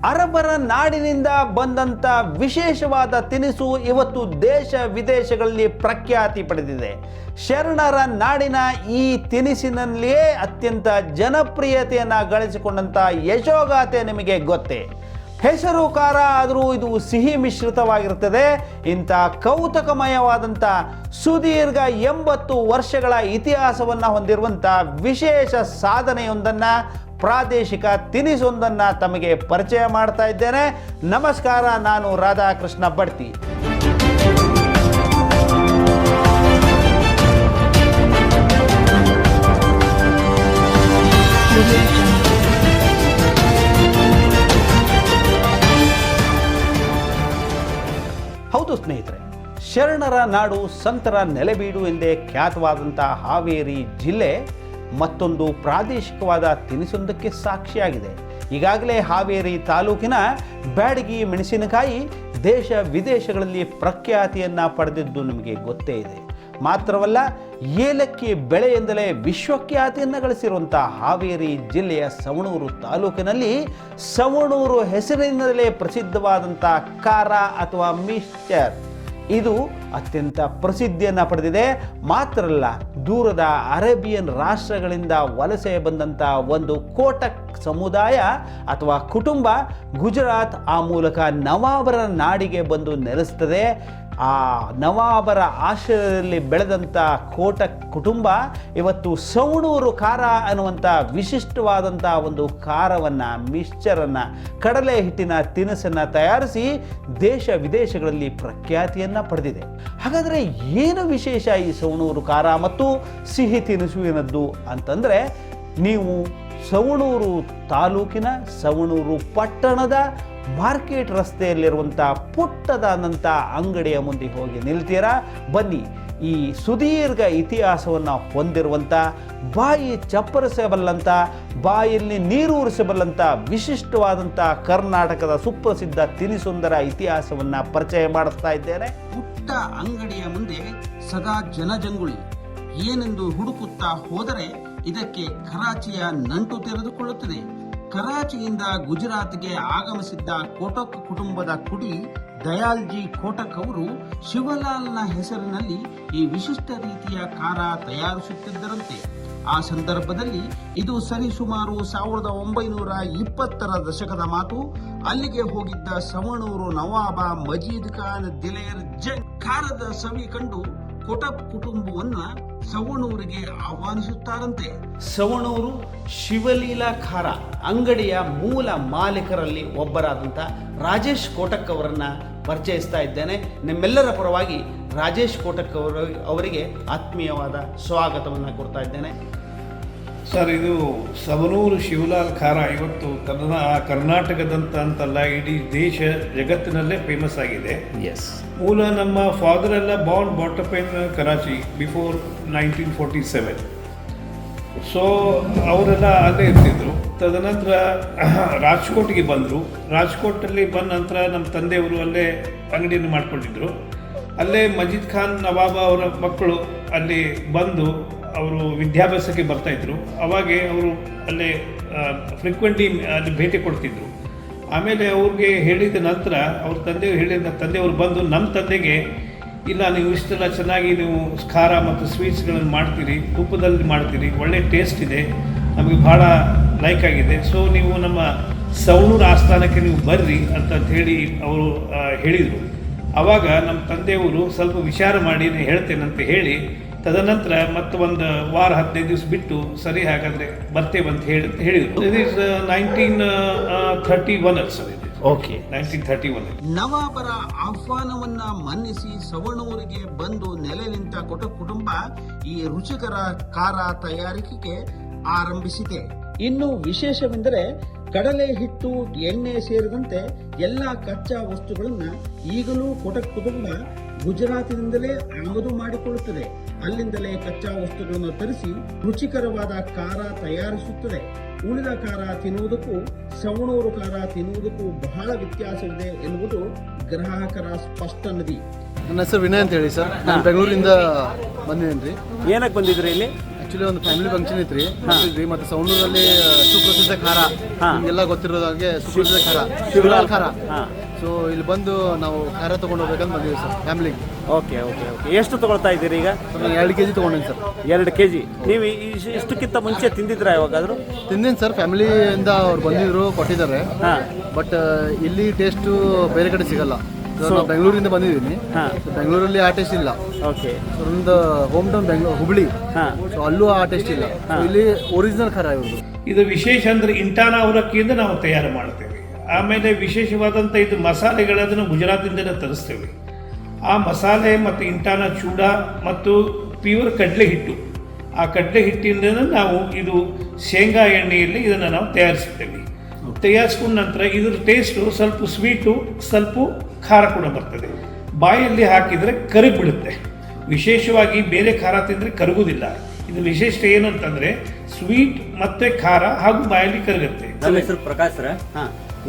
ಅರಬರ ನಾಡಿನಿಂದ ಬಂದಂಥ ವಿಶೇಷವಾದ ತಿನಿಸು ಇವತ್ತು ದೇಶ ವಿದೇಶಗಳಲ್ಲಿ ಪ್ರಖ್ಯಾತಿ ಪಡೆದಿದೆ. ಶರಣರ ನಾಡಿನ ಈ ತಿನಿಸಿನಲ್ಲಿಯೇ ಅತ್ಯಂತ ಜನಪ್ರಿಯತೆಯನ್ನು ಗಳಿಸಿಕೊಂಡಂಥ ಯಶೋಗಾಥೆ ನಿಮಗೆ ಗೊತ್ತೇ. ಹೆಸರು ಖಾರ ಆದರೂ ಇದು ಸಿಹಿ ಮಿಶ್ರಿತವಾಗಿರುತ್ತದೆ. ಇಂಥ ಕೌತುಕಮಯವಾದಂಥ ಸುದೀರ್ಘ 80 ವರ್ಷಗಳ ಇತಿಹಾಸವನ್ನು ಹೊಂದಿರುವಂಥ ವಿಶೇಷ ಸಾಧನೆಯೊಂದನ್ನು, ಪ್ರಾದೇಶಿಕ ತಿನಿಸೊಂದನ್ನು ತಮಗೆ ಪರಿಚಯ ಮಾಡ್ತಾ ಇದ್ದೇನೆ. ನಮಸ್ಕಾರ, ನಾನು ರಾಧಾಕೃಷ್ಣ ಬಡ್ತಿ. ಹೌದು ಸ್ನೇಹಿತರೆ, ಶರಣರ ನಾಡು, ಸಂತರ ನೆಲೆಬೀಡು ಎಂದೇ ಖ್ಯಾತವಾದಂಥ ಹಾವೇರಿ ಜಿಲ್ಲೆ ಮತ್ತೊಂದು ಪ್ರಾದೇಶಿಕವಾದ ತಿನಿಸೊಂದಕ್ಕೆ ಸಾಕ್ಷಿಯಾಗಿದೆ. ಈಗಾಗಲೇ ಹಾವೇರಿ ತಾಲೂಕಿನ ಬ್ಯಾಡಗಿ ಮೆಣಸಿನಕಾಯಿ ದೇಶ ವಿದೇಶಗಳಲ್ಲಿ ಪ್ರಖ್ಯಾತಿಯನ್ನು ಪಡೆದಿದ್ದು ನಿಮಗೆ ಗೊತ್ತೇ ಇದೆ. ಮಾತ್ರವಲ್ಲ, ಏಲಕ್ಕಿ ಬೆಳೆಯಿಂದಲೇ ವಿಶ್ವಖ್ಯಾತಿಯನ್ನು ಗಳಿಸಿರುವಂಥ ಹಾವೇರಿ ಜಿಲ್ಲೆಯ ಸವಣೂರು ತಾಲೂಕಿನಲ್ಲಿ ಸವಣೂರು ಹೆಸರಿನಿಂದಲೇ ಪ್ರಸಿದ್ಧವಾದಂಥ ಖಾರ ಅಥವಾ ಮಿಕ್ಸ್ಚರ್ ಇದು ಅತ್ಯಂತ ಪ್ರಸಿದ್ಧಿಯನ್ನು ಪಡೆದಿದೆ. ಮಾತ್ರ ಅಲ್ಲ, ದೂರದ ಅರೇಬಿಯನ್ ರಾಷ್ಟ್ರಗಳಿಂದ ವಲಸೆ ಬಂದಂಥ ಒಂದು ಕೋಟಕ್ ಸಮುದಾಯ ಅಥವಾ ಕುಟುಂಬ ಗುಜರಾತ್, ಆ ಮೂಲಕ ನವಾಬರ ನಾಡಿಗೆ ಬಂದು ನೆಲೆಸ್ತದೆ. ಆ ನವಾಬರ ಆಶ್ರಯದಲ್ಲಿ ಬೆಳೆದಂಥ ಕೋಟಕ್ ಕುಟುಂಬ ಇವತ್ತು ಸವಣೂರು ಖಾರ ಅನ್ನುವಂಥ ವಿಶಿಷ್ಟವಾದಂಥ ಒಂದು ಖಾರವನ್ನು, ಮಿಕ್ಸ್ಚರನ್ನು, ಕಡಲೆ ಹಿಟ್ಟಿನ ತಿನಿಸನ್ನು ತಯಾರಿಸಿ ದೇಶ ವಿದೇಶಗಳಲ್ಲಿ ಪ್ರಖ್ಯಾತಿಯನ್ನು ಪಡೆದಿದೆ. ಹಾಗಾದರೆ ಏನು ವಿಶೇಷ ಈ ಸವಣೂರು ಖಾರ ಮತ್ತು ಸಿಹಿ ತಿನಿಸುವಿನದ್ದು ಅಂತಂದರೆ, ನೀವು ಸವಣೂರು ತಾಲೂಕಿನ ಸವಣೂರು ಪಟ್ಟಣದ ಮಾರ್ಕೆಟ್ ರಸ್ತೆಯಲ್ಲಿರುವಂಥ ಪುಟ್ಟದಾದಂಥ ಅಂಗಡಿಯ ಮುಂದೆ ಹೋಗಿ ನಿಲ್ತೀರಾ. ಬನ್ನಿ, ಈ ಸುದೀರ್ಘ ಇತಿಹಾಸವನ್ನು ಹೊಂದಿರುವಂಥ, ಬಾಯಿ ಚಪ್ಪರಿಸಬಲ್ಲಂಥ, ಬಾಯಲ್ಲಿ ನೀರೂರಿಸಬಲ್ಲಂಥ ವಿಶಿಷ್ಟವಾದಂಥ ಕರ್ನಾಟಕದ ಸುಪ್ರಸಿದ್ಧ ತಿನಿಸುಂದರ ಇತಿಹಾಸವನ್ನು ಪರಿಚಯ ಮಾಡಿಸ್ತಾ ಇದ್ದೇನೆ. ಪುಟ್ಟ ಅಂಗಡಿಯ ಮುಂದೆ ಸದಾ ಜನಜಂಗುಳಿ. ಏನೆಂದು ಹುಡುಕುತ್ತಾ ಹೋದರೆ ಇದಕ್ಕೆ ಕರಾಚಿಯ ನಂಟು ತೆರೆದುಕೊಳ್ಳುತ್ತದೆ. ಕರಾಚಿಯಿಂದ ಗುಜರಾತ್ಗೆ ಆಗಮಿಸಿದ್ದ ಕೋಟಕ್ ಕುಟುಂಬದ ಕುಡಿ ದಯಾಲ್ಜಿ ಕೋಟಕ್ ಅವರು ಶಿವಲಾಲ್ನ ಹೆಸರಿನಲ್ಲಿ ಈ ವಿಶಿಷ್ಟ ರೀತಿಯ ಖಾರ ತಯಾರಿಸುತ್ತಿದ್ದರಂತೆ. ಆ ಸಂದರ್ಭದಲ್ಲಿ ಇದು ಸರಿಸುಮಾರು 1920ರ ದಶಕದ ಮಾತು. ಅಲ್ಲಿಗೆ ಹೋಗಿದ್ದ ಸವಣೂರು ನವಾಬ ಮಜೀದ್ ಖಾನ್ ದಿಲೇರ್ ಜಂಗ್ ಖಾರದ ಸವಿ ಕಂಡು ಕೋಟಕ್ ಕುಟುಂಬವನ್ನ ಸವಣೂರಿಗೆ ಆಹ್ವಾನಿಸುತ್ತಾರಂತೆ. ಸವಣೂರು ಶಿವಲೀಲಾ ಖಾರ ಅಂಗಡಿಯ ಮೂಲ ಮಾಲೀಕರಲ್ಲಿ ಒಬ್ಬರಾದಂಥ ರಾಜೇಶ್ ಕೋಟಕ್ ಅವರನ್ನು ಪರಿಚಯಿಸ್ತಾ ಇದ್ದೇನೆ. ನಿಮ್ಮೆಲ್ಲರ ಪರವಾಗಿ ರಾಜೇಶ್ ಕೋಟಕ್ ಅವರಿಗೆ ಆತ್ಮೀಯವಾದ ಸ್ವಾಗತವನ್ನು ಕೊಡ್ತಾ ಇದ್ದೇನೆ. ಸರ್, ಇದು ಸವಣೂರು ಶಿವಲಾಲ್ ಖಾರ ಇವತ್ತು ಕರ್ನಾಟಕದಂತ ಅಂತಲ್ಲ, ಇಡೀ ದೇಶ ಜಗತ್ತಿನಲ್ಲೇ ಫೇಮಸ್ ಆಗಿದೆ. ಎಸ್, ಮೂಲ ನಮ್ಮ ಫಾದರ್ ಎಲ್ಲ ಬಾಟಪ್ ಇನ್ ಕರಾಚಿ ಬಿಫೋರ್ 1947. ಸೊ ಅವರೆಲ್ಲ ಅಲ್ಲೇ ಇರ್ತಿದ್ರು. ತದನಂತರ ರಾಜ್ಕೋಟ್ಗೆ ಬಂದರು. ರಾಜ್ಕೋಟಲ್ಲಿ ಬಂದ ನಂತರ ನಮ್ಮ ತಂದೆಯವರು ಅಲ್ಲೇ ಅಂಗಡಿಯನ್ನು ಮಾಡಿಕೊಂಡಿದ್ರು. ಅಲ್ಲೇ ಮಜೀದ್ ಖಾನ್ ನವಾಬ ಅವರ ಮಕ್ಕಳು ಅಲ್ಲಿ ಬಂದು ಅವರು ವಿದ್ಯಾಭ್ಯಾಸಕ್ಕೆ ಬರ್ತಾಯಿದ್ರು. ಅವಾಗೆ ಅವರು ಅಲ್ಲೇ ಫ್ರೀಕ್ವೆಂಟ್ಲಿ ಅಲ್ಲಿ ಭೇಟಿ ಕೊಡ್ತಿದ್ರು. ಆಮೇಲೆ ಅವ್ರಿಗೆ ಹೇಳಿದ ನಂತರ ಅವ್ರ ತಂದೆಯವರು ಬಂದು ನಮ್ಮ ತಂದೆಗೆ, ಇಲ್ಲ ನೀವು ಇಷ್ಟೆಲ್ಲ ಚೆನ್ನಾಗಿ ನೀವು ಖಾರ ಮತ್ತು ಸ್ವೀಟ್ಸ್ಗಳನ್ನು ಮಾಡ್ತೀರಿ, ತುಪ್ಪದಲ್ಲಿ ಮಾಡ್ತೀರಿ, ಒಳ್ಳೆ ಟೇಸ್ಟ್ ಇದೆ, ನಮಗೆ ಭಾಳ ಲೈಕ್ ಆಗಿದೆ, ಸೊ ನೀವು ನಮ್ಮ ಸವಣೂರು ಆಸ್ಥಾನಕ್ಕೆ ನೀವು ಬರ್ರಿ ಅಂತ ಹೇಳಿ ಅವರು ಹೇಳಿದರು. ಆವಾಗ ನಮ್ಮ ತಂದೆಯವರು ಸ್ವಲ್ಪ ವಿಚಾರ ಮಾಡಿ ಹೇಳ್ತೇನಂತ ಹೇಳಿ, ತದನಂತರ ಮತ್ತೆ ಒಂದು ವಾರ 15 ದಿವಸ ಬಿಟ್ಟು ಸರಿ ಹಾಗಾದರೆ ಬರ್ತೇವೆ ಅಂತ ಹೇಳಿದರು. It is 1931 sir. ಇದು ಓಕೆ, 1931. ನವಾಬರ ಆಹ್ವಾನವನ್ನ ಮನ್ನಿಸಿ ಸವಣೂರಿಗೆ ಬಂದು ನೆಲೆ ನಿಂತ ಕೋಟಕ್ ಕುಟುಂಬ ಈ ರುಚಿಕರ ಖಾರ ತಯಾರಿಕೆಗೆ ಆರಂಭಿಸಿದೆ. ಇನ್ನು ವಿಶೇಷವೆಂದರೆ ಕಡಲೆ ಹಿಟ್ಟು, ಎಣ್ಣೆ ಸೇರಿದಂತೆ ಎಲ್ಲ ಕಚ್ಚಾ ವಸ್ತುಗಳನ್ನ ಈಗಲೂ ಕೋಟಕ್ ಕುಟುಂಬ ಗುಜರಾತಿನಿಂದಲೇ ಆಮದು ಮಾಡಿಕೊಳ್ಳುತ್ತದೆ. ಅಲ್ಲಿಂದಲೇ ಕಚ್ಚಾ ವಸ್ತುಗಳನ್ನು ತರಿಸಿ ರುಚಿಕರವಾದ ಖಾರ ತಯಾರಿಸುತ್ತದೆ. ಉಳಿದ ಖಾರ ತಿನ್ನುವುದಕ್ಕೂ ಸವಣೂರು ಖಾರ ತಿನ್ನುವುದಕ್ಕೂ ಬಹಳ ವ್ಯತ್ಯಾಸವಿದೆ ಎನ್ನುವುದು ಗ್ರಾಹಕರ ಸ್ಪಷ್ಟ ನದಿ. ನನ್ನ ಹೆಸರು ವಿನಯ್ ಅಂತ ಹೇಳಿ ಸರ್. ನಾನು ಬೆಂಗಳೂರಿಂದ ಬಂದಿದ್ದೀನಿ ರೀ. ಏನಕ್ಕೆ ಬಂದಿದ್ರಿ ಇಲ್ಲಿ? ಆಕ್ಚುಲಿ ಒಂದು ಫ್ಯಾಮಿಲಿ ಫಂಕ್ಷನ್ ಇತ್ರಿ ಮತ್ತೆ ಸೌಂಡೂರಲ್ಲಿ ಸುಪ್ರಸಿದ್ಧ ಖಾರ ಎಲ್ಲ ಗೊತ್ತಿರೋದಾಗೆ ಸುಪ್ರಸಿದ್ಧ ಖಾರ ಶಿವಲಾಲ್ ಖಾರ. ಸೊ ಇಲ್ಲಿ ಬಂದು ನಾವು ಖಾರ ತಗೊಂಡು ಹೋಗ್ಬೇಕಂತ ಬಂದಿದ್ದೀವಿ ಸರ್ ಫ್ಯಾಮಿಲಿಗೆ. ಓಕೆ ಓಕೆ ಓಕೆ ಎಷ್ಟು ತೊಗೊಳ್ತಾ ಇದ್ದೀರಿ ಈಗ? 2 kg ತೊಗೊಂಡಿನಿ ಸರ್. 2 kg. ನೀವು ಇಷ್ಟಕ್ಕಿಂತ ಮುಂಚೆ ತಿಂದಿದ್ರಾ ಯಾವಾಗಾದರೂ? ತಿಂದಿನಿ ಸರ್, ಫ್ಯಾಮಿಲಿಯಿಂದ ಅವ್ರು ಬಂದಿದ್ರು ಕೊಟ್ಟಿದ್ದಾರೆ. ಬಟ್ ಇಲ್ಲಿ ಟೇಸ್ಟು ಬೇರೆ ಕಡೆ ಸಿಗಲ್ಲ. ನಾವು ಬೆಂಗಳೂರಿಂದ ಬಂದಿದ್ದೀನಿ, ಬೆಂಗಳೂರಲ್ಲಿ ಆ ಟೇಸ್ಟ್ ಇಲ್ಲ. ಓಕೆ. ಒಂದು home town Bengaluru Hubli, so ಅಲ್ಲೂ ಆ ಟೇಸ್ಟ್ ಇಲ್ಲ. ಇಲ್ಲಿ ಒರಿಜಿನಲ್ ಖಾರ ಇವ್ರದ್ದು. ಇದು ವಿಶೇಷ ಅಂದರೆ ಇಂಟಾನ ಅವಲಕ್ಕಿಯಿಂದ ನಾವು ತಯಾರು ಮಾಡ್ತೇವೆ. ಆಮೇಲೆ ವಿಶೇಷವಾದಂಥ ಇದು ಮಸಾಲೆಗಳನ್ನು ಗುಜರಾತಿಂದಲೇ ತರಿಸ್ತೇವೆ. ಆ ಮಸಾಲೆ ಮತ್ತು ಇಂಟಾನ ಚೂಡ ಮತ್ತು ಪ್ಯೂರ್ ಕಡಲೆ ಹಿಟ್ಟು, ಆ ಕಡಲೆ ಹಿಟ್ಟಿಂದ ನಾವು ಇದು ಶೇಂಗಾ ಎಣ್ಣೆಯಲ್ಲಿ ಇದನ್ನು ನಾವು ತಯಾರಿಸ್ತೇವೆ. ತಯಾರಿಸ್ಕೊಂಡ ನಂತರ ಇದ್ರ ಟೇಸ್ಟು ಸ್ವಲ್ಪ ಸ್ವೀಟು, ಸ್ವಲ್ಪ ಖಾರ ಕೂಡ ಬರ್ತದೆ. ಬಾಯಲ್ಲಿ ಹಾಕಿದರೆ ಕರಗಿಬಿಡುತ್ತೆ. ವಿಶೇಷವಾಗಿ ಬೇರೆ ಖಾರ ತಿಂದರೆ ಕರಗುವುದಿಲ್ಲ. ಇದು ವಿಶೇಷತೆ ಏನು ಅಂತಂದರೆ ಸ್ವೀಟ್ ಮತ್ತು ಖಾರ ಹಾಗೂ ಬಾಯಲ್ಲಿ ಕರಗುತ್ತೆ. ನಮ್ಮ ಹೆಸರು ಪ್ರಕಾಶ್ ಸರ್.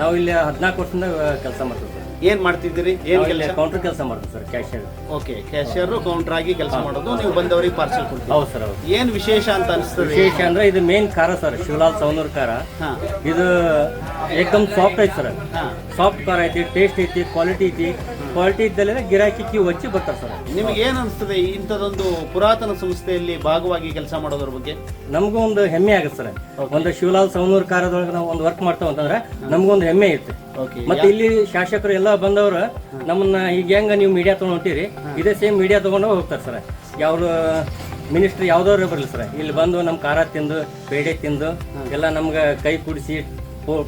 ನಾವು ಇಲ್ಲಿ 14 ವರ್ಷದಿಂದ ಕೆಲಸ ಮಾಡ್ತೀವಿ ಸರ್. ಏನು ಮಾಡ್ತಿದ್ದೀರಿ? ಏನು ಕೆಲಸ? ಕೌಂಟರ್ ಕೆಲಸ ಮಾಡ್ತೀವಿ sir, cashier. Okay, cashier counter ಆಗಿ ಕೆಲಸ ಮಾಡೋದು. ನೀವು ಬಂದವರಿಗೆ ಪಾರ್ಸಲ್ ಕೊಡ್ತೀವಿ. ಹೌದು ಸರ್, ಹೌದು. ಏನು ವಿಶೇಷ ಅಂತ ಅನಿಸ್ತದೆ? ವಿಶೇಷ ಅಂದ್ರೆ ಇದು ಮೇನ್ ಖಾರ ಸರ್, ಶಿವಲಾಲ್ ಸೌನೂರ್ ಖಾರ. ಇದು ಏಕದಮ್ ಸಾಫ್ಟ್ ಐತಿ ಸರ್. ಸಾಫ್ಟ್ ಖಾರ ಐತಿ, ಟೇಸ್ಟ್ ಐತಿ, ಕ್ವಾಲಿಟಿ ಐತಿ. ಕ್ವಾಲಿಟಿ ಇದ್ದಲ್ಲೇ ಗಿರಾಕಿ ಕ್ಯೂ ಹಚ್ಚಿ ಬರ್ತಾರೆ ಸರ್. ನಿಮಗೆ ಏನು ಅನಿಸ್ತದೆ ಇಂಥದ್ದೊಂದು ಪುರಾತನ ಸಂಸ್ಥೆಯಲ್ಲಿ ಭಾಗವಾಗಿ ಕೆಲಸ ಮಾಡೋದ್ರ ಬಗ್ಗೆ? ನಮಗೂ ಒಂದು ಹೆಮ್ಮೆ ಆಗುತ್ತೆ ಸರ್. ಒಂದು ಶಿವಲಾಲ್ ಸೌನೂರ್ ಖಾರದೊಳಗೆ ನಾವು ಒಂದು ವರ್ಕ್ ಮಾಡ್ತೇವೆ ಅಂತಂದ್ರೆ ನಮಗೊಂದು ಹೆಮ್ಮೆ ಇರುತ್ತೆ. ಮತ್ತೆ ಇಲ್ಲಿ ಶಾಸಕರು ಎಲ್ಲ ಬಂದವರು ನಮ್ಮನ್ನ ಈಗ ಹೆಂಗ ನೀವು ಮೀಡಿಯಾ ತಗೊಂಡು ಹೊಂಟಿರಿ, ಇದೇ ಸೇಮ್ ಮೀಡಿಯಾ ತಗೊಂಡು ಹೋಗ್ತಾರೆ ಸರ್. ಯಾವ ಮಿನಿಸ್ಟ್ರಿ ಯಾವ್ದವ್ರು ಬರಲಿ ಸರ್, ಇಲ್ಲಿ ಬಂದು ನಮ್ಮ ಖಾರ ತಿಂದು ಬೇಳೆ ತಿಂದು ಎಲ್ಲ ನಮ್ಗೆ ಕೈ ಕುಡಿಸಿ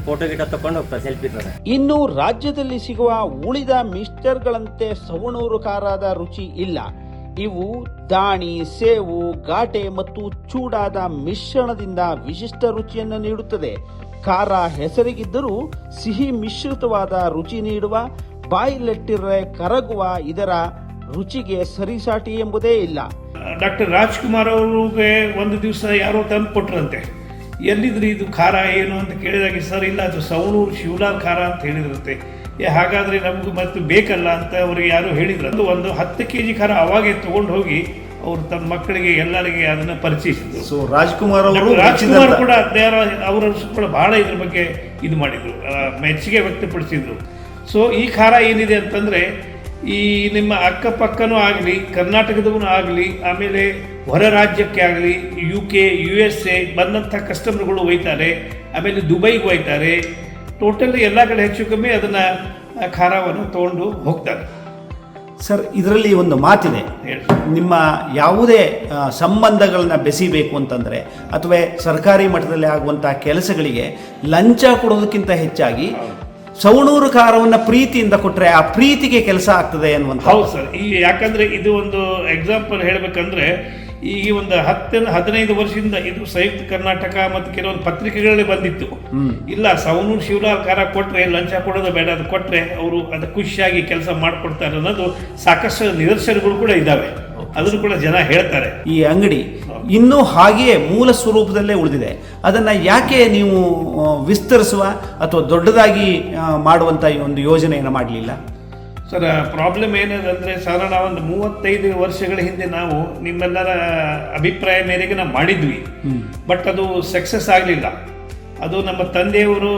ಫೋಟೋ ಗಿಟ ತಕೊಂಡು ಹೋಗ್ತಾರೆ, ಸೆಲ್ಫಿ ತರ. ಇನ್ನು ರಾಜ್ಯದಲ್ಲಿ ಸಿಗುವ ಉಳಿದ ಮಿಕ್ಸ್ಚರ್ಗಳಂತೆ ಸವಣೂರು ಖಾರದ ರುಚಿ ಇಲ್ಲ. ಇವು ದಾಣಿ, ಸೇವು, ಘಾಟೆ ಮತ್ತು ಚೂಡಾದ ಮಿಶ್ರಣದಿಂದ ವಿಶಿಷ್ಟ ರುಚಿಯನ್ನು ನೀಡುತ್ತದೆ. ಖಾರ ಹೆಸರಿಗಿದ್ದರೂ ಸಿಹಿ ಮಿಶ್ರಿತವಾದ ರುಚಿ ನೀಡುವ, ಬಾಯಿಲಿಟ್ಟಿರದೆ ಕರಗುವ ಇದರ ರುಚಿಗೆ ಸರಿಸಾಟಿ ಎಂಬುದೇ ಇಲ್ಲ. ಡಾಕ್ಟರ್ ರಾಜ್ಕುಮಾರ್ ಅವ್ರಿಗೆ ಒಂದು ದಿವಸ ಯಾರೋ ತಂದು ಕೊಟ್ರಂತೆ. ಎಲ್ಲಿದ್ರಿ ಇದು ಖಾರ ಏನು ಅಂತ ಕೇಳಿದಾಗ, ಸರ್ ಇಲ್ಲ ಅದು ಸವಣೂರು ಶಿವಲಾಲ್ ಖಾರ ಅಂತ ಹೇಳಿದ್ರಂತೆ. ಹಾಗಾದರೆ ನಮಗೂ ಮತ್ತು ಬೇಕಲ್ಲ ಅಂತ ಅವ್ರಿಗೆ ಯಾರು ಹೇಳಿದ್ರು. ಅದು ಒಂದು 10 kg ಖಾರ ಅವಾಗೇ ತೊಗೊಂಡು ಹೋಗಿ ಅವರು ತಮ್ಮ ಮಕ್ಕಳಿಗೆ ಎಲ್ಲರಿಗೆ ಅದನ್ನು ಪರಿಚಯಿಸಿದ್ರು. ಸೊ ರಾಜ್ಕುಮಾರ್ ಕೂಡ ಅವರು ಕೂಡ ಬಹಳ ಇದ್ರ ಬಗ್ಗೆ ಇದು ಮಾಡಿದ್ರು, ಮೆಚ್ಚುಗೆ ವ್ಯಕ್ತಪಡಿಸಿದ್ರು. ಸೊ ಈ ಖಾರ ಏನಿದೆ ಅಂತಂದರೆ, ಈ ನಿಮ್ಮ ಅಕ್ಕಪಕ್ಕನೂ ಆಗಲಿ, ಕರ್ನಾಟಕದವೂ ಆಗಲಿ, ಆಮೇಲೆ ಹೊರ ರಾಜ್ಯಕ್ಕೆ ಆಗಲಿ, UK, USA ಬಂದಂಥ ಕಸ್ಟಮರ್ಗಳು ಒಯ್ತಾರೆ. ಆಮೇಲೆ ದುಬೈಗೆ ಒಯ್ತಾರೆ. ಟೋಟಲಿ ಎಲ್ಲ ಕಡೆ ಹೆಚ್ಚು ಕಮ್ಮಿ ಅದನ್ನು ಖಾರವನ್ನು ತೊಗೊಂಡು ಹೋಗ್ತಾರೆ. ಸರ್, ಇದರಲ್ಲಿ ಒಂದು ಮಾತಿದೆ, ನಿಮ್ಮ ಯಾವುದೇ ಸಂಬಂಧಗಳನ್ನ ಬೆಸಿಬೇಕು ಅಂತಂದರೆ ಅಥವಾ ಸರ್ಕಾರಿ ಮಟ್ಟದಲ್ಲಿ ಆಗುವಂಥ ಕೆಲಸಗಳಿಗೆ ಲಂಚ ಕೊಡೋದಕ್ಕಿಂತ ಹೆಚ್ಚಾಗಿ ಸವಣೂರು ಖಾರವನ್ನು ಪ್ರೀತಿಯಿಂದ ಕೊಟ್ಟರೆ ಆ ಪ್ರೀತಿಗೆ ಕೆಲಸ ಆಗ್ತದೆ ಅನ್ನುವಂಥ. ಹೌದು ಸರ್. ಈ ಯಾಕಂದರೆ ಇದು ಒಂದು ಎಕ್ಸಾಂಪಲ್ ಹೇಳಬೇಕಂದ್ರೆ, ಈ ಒಂದು 10-15 ವರ್ಷದಿಂದ ಇದು ಸಂಯುಕ್ತ ಕರ್ನಾಟಕ ಮತ್ತು ಕೆಲವೊಂದು ಪತ್ರಿಕೆಗಳಲ್ಲಿ ಬಂದಿತ್ತು. ಇಲ್ಲ ಸವಣೂರು ಶಿವಲಾಲ್ ಖಾರ ಕೊಟ್ಟರೆ ಲಂಚ ಕೊಡೋದು ಬೇಡ, ಅದು ಕೊಟ್ಟರೆ ಅವರು ಅದು ಖುಷಿಯಾಗಿ ಕೆಲಸ ಮಾಡಿಕೊಡ್ತಾರೆ ಅನ್ನೋದು ಸಾಕಷ್ಟು ನಿದರ್ಶನಗಳು ಕೂಡ ಇದ್ದಾವೆ. ಅದನ್ನು ಕೂಡ ಜನ ಹೇಳ್ತಾರೆ. ಈ ಅಂಗಡಿ ಇನ್ನೂ ಹಾಗೆಯೇ ಮೂಲ ಸ್ವರೂಪದಲ್ಲೇ ಉಳಿದಿದೆ. ಅದನ್ನು ಯಾಕೆ ನೀವು ವಿಸ್ತರಿಸುವ ಅಥವಾ ದೊಡ್ಡದಾಗಿ ಮಾಡುವಂಥ ಈ ಒಂದು ಯೋಜನೆಯನ್ನು ಮಾಡಲಿಲ್ಲ? ಸರ್, ಪ್ರಾಬ್ಲಮ್ ಏನಿದೆ ಸಾಧಾರಣ ಒಂದು 35 ವರ್ಷಗಳ ಹಿಂದೆ ನಾವು ನಿಮ್ಮೆಲ್ಲರ ಅಭಿಪ್ರಾಯ ಮೇರೆಗೆ ನಾವು ಮಾಡಿದ್ವಿ. ಬಟ್ ಅದು ಸಕ್ಸಸ್ ಆಗಲಿಲ್ಲ. ಅದು ನಮ್ಮ ತಂದೆಯವರು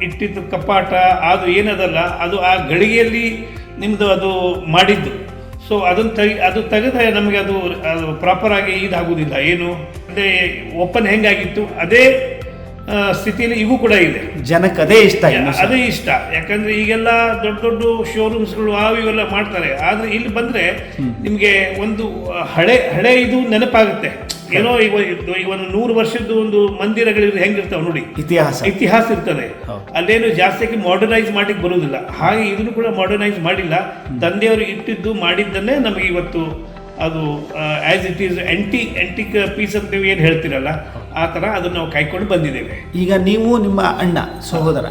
ಇಟ್ಟಿದ್ದು ಕಪಾಟ, ಅದು ಏನದಲ್ಲ, ಅದು ಆ ಗಳಿಗೆಯಲ್ಲಿ ನಿಮ್ಮದು ಅದು ಮಾಡಿದ್ದು. ಸೊ ಅದು ತೆಗೆದ ನಮಗೆ ಅದು ಪ್ರಾಪರಾಗಿ ಇದಾಗುವುದಿಲ್ಲ. ಏನು ಅಂದರೆ ಓಪನ್ ಹೆಂಗಾಗಿತ್ತು ಅದೇ ಸ್ಥಿತಿಯಲ್ಲಿ ಇವು ಕೂಡ ಇದೆ. ಜನಕ್ಕೆ ಅದೇ ಇಷ್ಟ, ಅದೇ ಇಷ್ಟ. ಯಾಕಂದ್ರೆ ಈಗೆಲ್ಲ ದೊಡ್ಡ ದೊಡ್ಡ ಶೋರೂಮ್ಸ್ಗಳು ಇವೆಲ್ಲ ಮಾಡ್ತಾರೆ. ಆದರೆ ಇಲ್ಲಿ ಬಂದರೆ ನಿಮಗೆ ಒಂದು ಹಳೆ ಇದು ನೆನಪಾಗುತ್ತೆ. ಏನೋ ಈಗ ಒಂದು 100 ವರ್ಷದ್ದು ಒಂದು ಮಂದಿರಗಳಿದ್ರೆ ಹೆಂಗಿರ್ತಾವೆ ನೋಡಿ, ಇತಿಹಾಸ ಇರ್ತದೆ. ಅಲ್ಲೇನು ಜಾಸ್ತಿ ಮಾಡರ್ನೈಸ್ ಮಾಡಿಕ್ ಬರುವುದಿಲ್ಲ. ಹಾಗೆ ಇದನ್ನು ಕೂಡ ಮಾಡರ್ನೈಸ್ ಮಾಡಿಲ್ಲ. ತಂದೆಯವರು ಇಟ್ಟಿದ್ದು ಮಾಡಿದ್ದನ್ನೇ ನಮಗೆ ಇವತ್ತು ಅದು as it is antique piece ಅಂತ ನೀವು ಏನು ಹೇಳ್ತೀರಲ್ಲ, ಆ ಥರ ಅದನ್ನು ನಾವು ಕಾಯ್ಕೊಂಡು ಬಂದಿದ್ದೇವೆ. ಈಗ ನೀವು ನಿಮ್ಮ ಅಣ್ಣ ಸಹೋದರ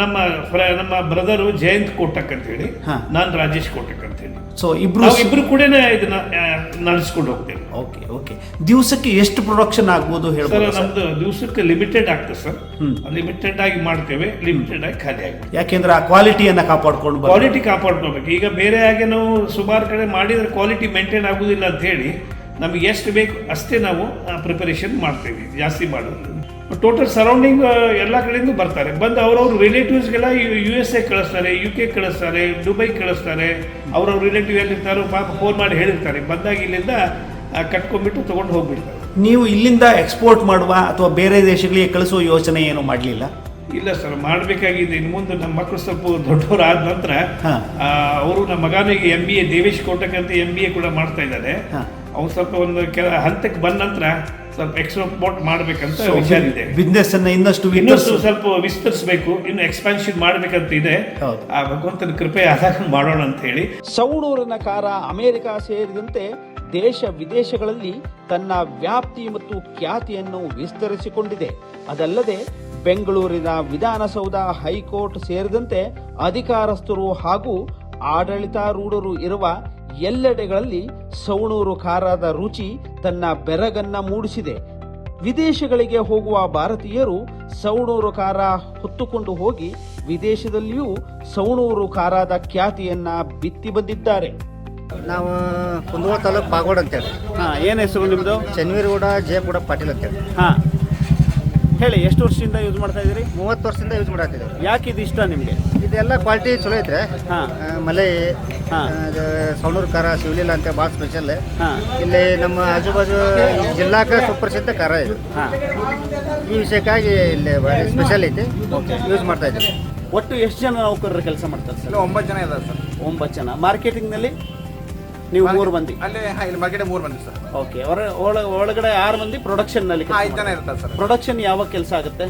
ನಮ್ಮ ಬ್ರದರು ಜಯಂತ್ ಕೋಟಕ್ ಅಂತ ಹೇಳಿ, ನಾನು ರಾಜೇಶ್ ಕೋಟಕ್ ಅಂತ ಹೇಳಿ. ಸೊ ಇಬ್ರು ಕೂಡ ಇದನ್ನ ನಡೆಸ್ಕೊಂಡು ಹೋಗ್ತೇವೆ. ಓಕೆ. ದಿವಸಕ್ಕೆ ಎಷ್ಟು ಪ್ರೊಡಕ್ಷನ್ ಆಗ್ಬೋದು ಸರ್? ನಮ್ದು ದಿವಸಕ್ಕೆ ಲಿಮಿಟೆಡ್ ಆಗ್ತದೆ ಸರ್. ಲಿಮಿಟೆಡ್ ಆಗಿ ಮಾಡ್ತೇವೆ, ಲಿಮಿಟೆಡ್ ಆಗಿ ಖಾಲಿ ಆಗ್ತದೆ. ಯಾಕೆಂದ್ರೆ ಆ ಕ್ವಾಲಿಟಿಯನ್ನು ಕಾಪಾಡ್ಕೊಳ್ಬೇಕು. ಈಗ ಬೇರೆ ಹಾಗೆ ನಾವು ಸುಮಾರು ಕಡೆ ಮಾಡಿದ್ರೆ ಕ್ವಾಲಿಟಿ ಮೇಂಟೈನ್ ಆಗುದಿಲ್ಲ ಅಂತ ಹೇಳಿ ನಮಗೆ ಎಷ್ಟು ಬೇಕು ಅಷ್ಟೇ ನಾವು ಪ್ರಿಪರೇಷನ್ ಮಾಡ್ತೀವಿ, ಜಾಸ್ತಿ ಮಾಡೋದು. ಟೋಟಲ್ ಸರೌಂಡಿಂಗ್ ಎಲ್ಲ ಕಡೆಯಿಂದ ಬರ್ತಾರೆ, ಬಂದು ಅವ್ರವ್ರ ರಿಲೇಟಿವ್ಸ್ಗೆಲ್ಲ USA ಕಳಿಸ್ತಾರೆ, UK ಕಳಿಸ್ತಾರೆ, ದುಬೈ ಕಳಿಸ್ತಾರೆ. ಅವ್ರವ್ರ ರಿಲೇಟಿವ್ ಎಲ್ಲಿರ್ತಾರೋ ಪಾಪ ಫೋನ್ ಮಾಡಿ ಹೇಳಿರ್ತಾರೆ, ಬಂದಾಗ ಇಲ್ಲಿಂದ ಕಟ್ಕೊಂಡ್ಬಿಟ್ಟು ತೊಗೊಂಡು ಹೋಗ್ಬಿಡ್ತಾರೆ. ನೀವು ಇಲ್ಲಿಂದ ಎಕ್ಸ್ಪೋರ್ಟ್ ಮಾಡುವ ಅಥವಾ ಬೇರೆ ದೇಶಗಳಿಗೆ ಕಳಿಸುವ ಯೋಚನೆ ಏನು ಮಾಡಲಿಲ್ಲ? ಇಲ್ಲ ಸರ್, ಮಾಡಬೇಕಾಗಿದೆ. ಇನ್ನು ಮುಂದೆ ನಮ್ಮ ಮಕ್ಕಳು ಸ್ವಲ್ಪ ದೊಡ್ಡವರು ಆದ ನಂತರ ಅವರು ನಮ್ಮ ಮಗನಿಗೆ MBA ದೇವೇಶ್ ಕೋಟಕ್ ಅಂತ MBA ಕೂಡ ಮಾಡ್ತಾ ಇದ್ದಾರೆ. ಅವ್ರು ಸ್ವಲ್ಪ ಒಂದು ಹಂತಕ್ಕೆ ಬಂದ ನಂತರ ಸ್ವಲ್ಪ ಎಕ್ಸ್ಪೋರ್ಟ್ ಮಾಡಬೇಕಂತ ವಿಚಾರ ಇದೆ. ಬಿಸ್ನೆಸ್ ಅನ್ನ ಇನ್ನಷ್ಟು ಸ್ವಲ್ಪ ವಿಸ್ತರಿಸಬೇಕು, ಇನ್ನು ಎಕ್ಸ್ಪಾನ್ಷನ್ ಮಾಡಬೇಕಂತ ಇದೆ. ಆ ಭಗವಂತನ ಕೃಪೆ ಆದಾಗ ಮಾಡೋಣ ಅಂತ ಹೇಳಿ. ಸವಣೂರಿನ ಕಾರ ಅಮೆರಿಕ ಸೇರಿದಂತೆ ದೇಶ ವಿದೇಶಗಳಲ್ಲಿ ತನ್ನ ವ್ಯಾಪ್ತಿ ಮತ್ತು ಖ್ಯಾತಿಯನ್ನು ವಿಸ್ತರಿಸಿಕೊಂಡಿದೆ. ಅದಲ್ಲದೆ ಬೆಂಗಳೂರಿನ ವಿಧಾನಸೌಧ, ಹೈಕೋರ್ಟ್ ಸೇರಿದಂತೆ ಅಧಿಕಾರಸ್ಥರು ಹಾಗೂ ಆಡಳಿತಾರೂಢರು ಇರುವ ಎಲ್ಲೆಡೆಗಳಲ್ಲಿ ಸವಣೂರು ಖಾರದ ರುಚಿ ತನ್ನ ಬೆರಗನ್ನ ಮೂಡಿಸಿದೆ. ವಿದೇಶಗಳಿಗೆ ಹೋಗುವ ಭಾರತೀಯರು ಸವಣೂರು ಖಾರ ಹೊತ್ತುಕೊಂಡು ಹೋಗಿ ವಿದೇಶದಲ್ಲಿಯೂ ಸವಣೂರು ಖಾರದ ಖ್ಯಾತಿಯನ್ನ ಬಿತ್ತಿ ಬಂದಿದ್ದಾರೆ. ನಾವು ಕುಂದಗೋಳ ತಾಲೂಕು ಬಾಗೋಡ್ ಅಂತೇಳಿ. ಏನು ಹೆಸರು ನಿಮ್ಮದು? ಚನ್ನವೀರಗೌಡ ಜಯಗೌಡ ಪಾಟೀಲ್ ಅಂತೇಳಿ. ಹಾಂ, ಹೇಳಿ, ಎಷ್ಟು ವರ್ಷದಿಂದ ಯೂಸ್ ಮಾಡ್ತಾ ಇದ್ದೀರಿ? 30 ವರ್ಷದಿಂದ ಯೂಸ್ ಮಾಡತ್ತಿದ್ದೀವಿ. ಯಾಕೆ ಇದು ಇಷ್ಟ ನಿಮಗೆ? ಇದೆಲ್ಲ ಕ್ವಾಲಿಟಿ ಚಲೋ ಐತ್ರಿ. ಹಾಂ, ಮಲೈ, ಹಾಂ, ಸವಣೂರು ಖಾರ, ಶಿವಲೀಲ ಅಂತ ಭಾಳ ಸ್ಪೆಷಲ್. ಹಾಂ, ಇಲ್ಲಿ ನಮ್ಮ ಆಜುಬಾಜು ಜಿಲ್ಲಾಕ ಸುಪ್ರಸಿದ್ಧ ಖಾರ ಇದು. ಹಾಂ, ಈ ವಿಷಯಕ್ಕಾಗಿ ಇಲ್ಲಿ ಭಾರಿ ಸ್ಪೆಷಲ್ ಐತಿ, ಯೂಸ್ ಮಾಡ್ತಾ ಇದ್ದೀವಿ. ಒಟ್ಟು ಎಷ್ಟು ಜನ ನೌಕರರು ಕೆಲಸ ಮಾಡ್ತಾರೆ ಸರ್? 9 ಜನ ಇದ್ದಾರೆ ಸರ್. 9 ಜನ. ಮಾರ್ಕೆಟಿಂಗ್ನಲ್ಲಿ ನೀವು 3 ಮಂದಿ? ಇಲ್ಲಿ ಮಾರ್ಕೆಟ್ 3 ಮಂದಿ ಸರ್. ಓಕೆ. ಒಳಗಡೆ 6 ಮಂದಿ ಪ್ರೊಡಕ್ಷನ್ನಲ್ಲಿ? 5 ಜನ ಇರ್ತಾರೆ ಸರ್. ಪ್ರೊಡಕ್ಷನ್ ಯಾವಾಗ ಕೆಲಸ ಆಗುತ್ತೆ?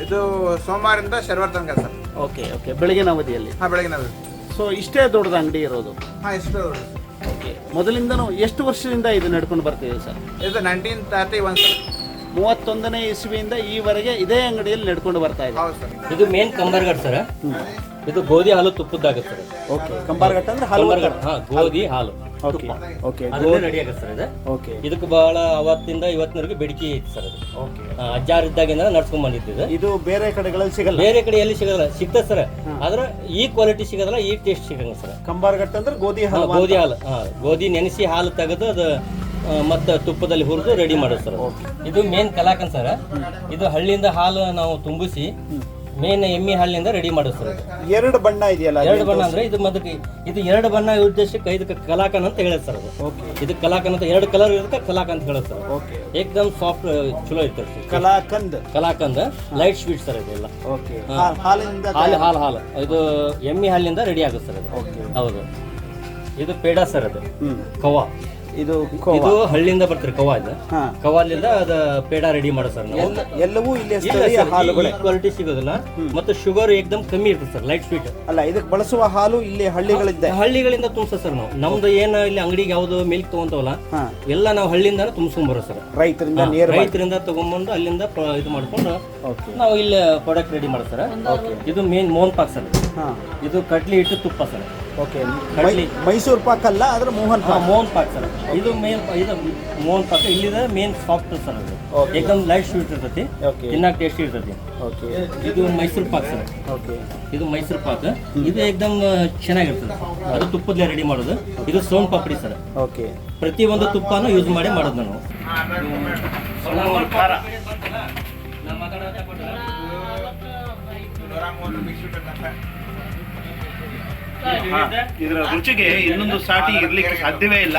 ಇದು ಸೋಮವಾರದಿಂದ ಶನಿವಾರ ತನಕ ಸರ್. Okay okay. ಬೆಳಗಿನ ಅವಧಿಯಲ್ಲಿ? ಹಾಂ, ಬೆಳಗಿನ. ಸೊ ಇಷ್ಟೇ ದೊಡ್ಡದು ಅಂಗಡಿ ಇರೋದು? ಹಾಂ, ಎಷ್ಟು. ಓಕೆ. ಮೊದಲಿಂದನೂ ಎಷ್ಟು ವರ್ಷದಿಂದ ಇದು ನಡ್ಕೊಂಡು ಬರ್ತೀವಿ ಸರ್? ಇದು 1931 ಸರ್. 31ನೇ ಇಸ್ವಿಯಿಂದ ಈವರೆಗೆ ಇದೇ ಅಂಗಡಿಯಲ್ಲಿ ನಡ್ಕೊಂಡು ಬರ್ತಾ ಇದೆ. ಹೌದು ಸರ್. ಇದು ಮೇನ್ ಕಂಬರ್ಗಡ್ ಸರ್. ಇದು ಗೋಧಿ ಹಾಲು ತುಪ್ಪದ್ದಾಗುತ್ತೆ ಸರ್. ಓಕೆ. ಕಂಬಾರ್ಗಟ್ಟ ಅಂದ್ರೆ ಹಾಲು? ಗೋಧಿ ಹಾಲು. Okay okay. ರೆಡಿ ಆಗುತ್ತೆ ಸರ್ ಇದು. ಓಕೆ. ಇದಕ್ಕೆ ಬಹಳ ಅವತ್ತಿಂದ ಇವತ್ತಿನವರೆಗೆ ಬೇಡಿಕೆ ಐತಿ ಸರ್ ಅದು. ಓಕೆ. ಅಜ್ಜಾರ್ ಇದ್ದಾಗಿಂದ ನಡ್ಸ್ಕೊಂಡ್ ಬಂದಿದ್ದು. ಇದು ಬೇರೆ ಕಡೆಗಳಲ್ಲಿ ಸಿಗಲ್ಲ? ಬೇರೆ ಕಡೆ ಎಲ್ಲಿ ಸಿಗಲ್ಲ, ಸಿಗ್ತದೆ ಸರ್. ಆದ್ರೆ ಈ ಕ್ವಾಲಿಟಿ ಸಿಗೋದಲ್ಲ, ಈ ಟೇಸ್ಟ್ ಸಿಗಂಗ ಸರ್. ಕಂಬಾರ್ಗಟ್ಟ ಅಂದ್ರೆ ಗೋಧಿ ಹಾಲು? ಗೋಧಿ ಹಾಲು. ಗೋಧಿ ನೆನೆಸಿ ಹಾಲು ತೆಗೆದು ಅದು ಮತ್ತೆ ತುಪ್ಪದಲ್ಲಿ ಹುರಿದು ರೆಡಿ ಮಾಡೋದು ಸರ್. ಇದು ಮೇನ್ ಕಲಾಕನ್ ಸರ್. ಇದು ಹಳ್ಳಿಯಿಂದ ಹಾಲು ನಾವು ತುಂಬಿಸಿ ಮೇನ್ ಎಮ್ಮಿ ಹಾಲಿನಿಂದ ರೆಡಿ ಮಾಡೋದು ಸರ್. 2 ಬಣ್ಣ ಇದೆಯಲ್ಲ? 2 ಬಣ್ಣ ಅಂದ್ರೆ ಇದು ಇದು 2 ಬಣ್ಣ ಉದ್ದೇಶಕ್ಕೆ ಇದಕ್ಕೆ ಕಲಾಕನ್ ಅಂತ ಹೇಳೋದು ಸರ್. ಓಕೆ. ಇದು ಕಲಾಕನ್ ಅಂತ 2 ಕಲರ್ ಇರೋದಕ್ಕೆ ಕಲಾಕನ್ ಅಂತ ಹೇಳೋದು ಸರ್. ಓಕೆ. ಏಕದಮ್ ಸಾಫ್ಟ್ ಚಲೋ ಇರ್ತದೆ. ಕಲಾಕಂದ್ ಲೈಟ್ ಸ್ವೀಟ್ ಸರ್ ಇದೆಲ್ಲ. ಓಕೆ. ಹಾಲು ಇದು ಎಮ್ಮಿ ಹಾಲಿನಿಂದ ರೆಡಿ ಆಗುತ್ತೆ ಸರ್ ಅದು. ಹೌದು. ಇದು ಪೇಡ ಸರ್. ಅದು ಕವಾ. ಇದು ಹಳ್ಳಿಯಿಂದ ಬರ್ತಾರೆ ಕವಾ. ಇದು ಕವಾಲಿಂದ ಅದ ಪೇಡ ರೆಡಿ ಮಾಡೋ ಸರ್. ನಾವು ಎಲ್ಲವೂ ಇಲ್ಲಿ ಕ್ವಾಲಿಟಿ ಸಿಗೋದಿಲ್ಲ. ಮತ್ತೆ ಶುಗರ್ ಏಕದಮ್ ಕಮ್ಮಿ ಇರ್ತದೆ ಸರ್, ಲೈಟ್ ಸ್ವೀಟ್. ಅಲ್ಲ, ಇದಕ್ಕೆ ಬಳಸುವ ಹಾಲು ಇಲ್ಲಿ ಹಳ್ಳಿಗಳಿಂದ ತುಂಬಿಸ ಸರ್. ನಮ್ದು ಏನು ಇಲ್ಲಿ ಅಂಗಡಿಗೆ ಯಾವ್ದು ಮಿಲ್ಕ್ ತಗೊಂತವಲ್ಲ ಎಲ್ಲ ನಾವು ಹಳ್ಳಿಯಿಂದ ತುಂಬಿಸ್ಕೊಂಡ್ ಬರೋ ಸರ್. ರೈತರಿಂದ ತಗೊಂಡ್ಬಂದು ಅಲ್ಲಿಂದ ಇದು ಮಾಡ್ಕೊಂಡು ನಾವು ಇಲ್ಲಿ ಪ್ರಾಡಕ್ಟ್ ರೆಡಿ ಮಾಡೋ ಸರ್. ಇದು ಮೇನ್ ಮೋಹನ್ ಪಾಕ್ ಸರ್. ಇದು ಕಡ್ಲಿ ಹಿಟ್ಟು ತುಪ್ಪ ಸರ್. ಓಕೆ. ಮೈಸೂರು ಪಾಕ್ ಅಲ್ಲ, ಆದ್ರೆ ಮೋಹನ್ ಪಾಕ್ ಸರ್. ಇದು ಮೇನ್ ಇದು ಮೋಹನ್ ಪಾಕ್. ಇಲ್ಲಿದ ಮೇನ್ ಸಾಫ್ಟ್ ಸರ್. ಅದು ಏಕದಮ್ ಲೈಟ್ ಸ್ವೀಟ್ ಇರ್ತೈತಿ, ತಿನ್ನಾಕ ಟೇಸ್ಟಿ ಇರ್ತೈತಿ. ಇದು ಮೈಸೂರು ಪಾಕ್ ಸರ್. ಇದು ಮೈಸೂರು ಪಾಕ್. ಇದು ಏಕದಮ್ ಚೆನ್ನಾಗಿರ್ತದೆ. ಅದು ತುಪ್ಪದಲ್ಲೇ ರೆಡಿ ಮಾಡೋದು. ಇದು ಸೋನ್ ಪಾಪಡಿ ಸರ್. ಓಕೆ. ಪ್ರತಿಯೊಂದು ತುಪ್ಪನೂ ಯೂಸ್ ಮಾಡಿ ಮಾಡೋದು ನಾವು. ಇದರ ರುಚಿಗೆ ಇನ್ನೊಂದು ಸಾಟಿ ಇರಲಿಕ್ಕೆ ಸಾಧ್ಯವೇ ಇಲ್ಲ.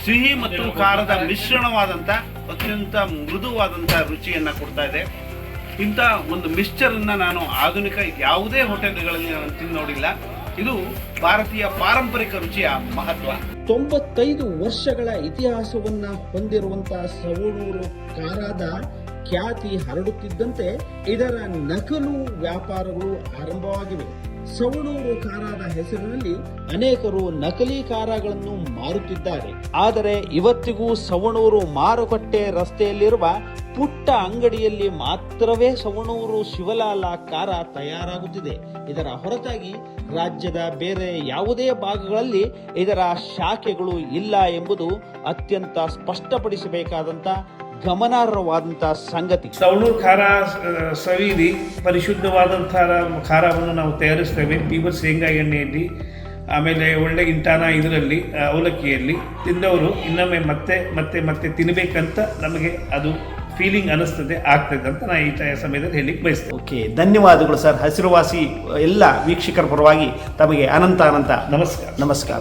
ಸಿಹಿ ಮತ್ತು ಖಾರದ ಮಿಶ್ರಣವಾದಂಥ ಅತ್ಯಂತ ಮೃದುವಾದಂಥ ರುಚಿಯನ್ನು ಕೊಡ್ತಾ ಇದೆ. ಇಂಥ ಒಂದು ಮಿಕ್ಸ್ಚರನ್ನು ನಾನು ಆಧುನಿಕ ಯಾವುದೇ ಹೋಟೆಲ್ಗಳಲ್ಲಿ ನಾನು ತಿಂದು ನೋಡಿಲ್ಲ. ಇದು ಭಾರತೀಯ ಪಾರಂಪರಿಕ ರುಚಿಯ ಮಹತ್ವ. 95 ವರ್ಷಗಳ ಇತಿಹಾಸವನ್ನ ಹೊಂದಿರುವಂತಹ ಸವಣೂರು ಖಾರದ ಖ್ಯಾತಿ ಹರಡುತ್ತಿದ್ದಂತೆ ಇದರ ನಕಲು ವ್ಯಾಪಾರಗಳು ಆರಂಭವಾಗಿವೆ. ಸವಣೂರು ಖಾರದ ಹೆಸರಿನಲ್ಲಿ ಅನೇಕರು ನಕಲಿ ಖಾರಗಳನ್ನು ಮಾರುತ್ತಿದ್ದಾರೆ. ಆದರೆ ಇವತ್ತಿಗೂ ಸವಣೂರು ಮಾರುಕಟ್ಟೆ ರಸ್ತೆಯಲ್ಲಿರುವ ಪುಟ್ಟ ಅಂಗಡಿಯಲ್ಲಿ ಮಾತ್ರವೇ ಸವಣೂರು ಶಿವಲಾಲ ಖಾರ ತಯಾರಾಗುತ್ತಿದೆ. ಇದರ ಹೊರತಾಗಿ ರಾಜ್ಯದ ಬೇರೆ ಯಾವುದೇ ಭಾಗಗಳಲ್ಲಿ ಇದರ ಶಾಖೆಗಳು ಇಲ್ಲ ಎಂಬುದು ಅತ್ಯಂತ ಸ್ಪಷ್ಟಪಡಿಸಬೇಕಾದಂತ ಗಮನಾರ್ಹವಾದಂಥ ಸಂಗತಿ. ಸವಣೂರು ಖಾರ ಸವಿದಿ ಪರಿಶುದ್ಧವಾದಂಥ ಖಾರವನ್ನು ನಾವು ತಯಾರಿಸ್ತೇವೆ. ಪ್ಯೂರ್ ಶೇಂಗಾ ಎಣ್ಣೆಯಲ್ಲಿ ಆಮೇಲೆ ಒಳ್ಳೆ ಇಂಟಾನ ಇದರಲ್ಲಿ ಅವಲಕ್ಕಿಯಲ್ಲಿ ತಿಂದವರು ಇನ್ನೊಮ್ಮೆ ಮತ್ತೆ ಮತ್ತೆ ಮತ್ತೆ ತಿನ್ನಬೇಕಂತ ನಮಗೆ ಅದು ಫೀಲಿಂಗ್ ಅನಿಸ್ತದೆ ಆಗ್ತದೆ ಅಂತ ನಾನು ಈ ಸಮಯದಲ್ಲಿ ಹೇಳಿಕ್ಕೆ ಬಯಸ್ತೇನೆ. ಓಕೆ, ಧನ್ಯವಾದಗಳು ಸರ್. ಹಸಿರುವಾಸಿ ಎಲ್ಲ ವೀಕ್ಷಕರ ಪರವಾಗಿ ತಮಗೆ ಅನಂತ ನಮಸ್ಕಾರ. ನಮಸ್ಕಾರ.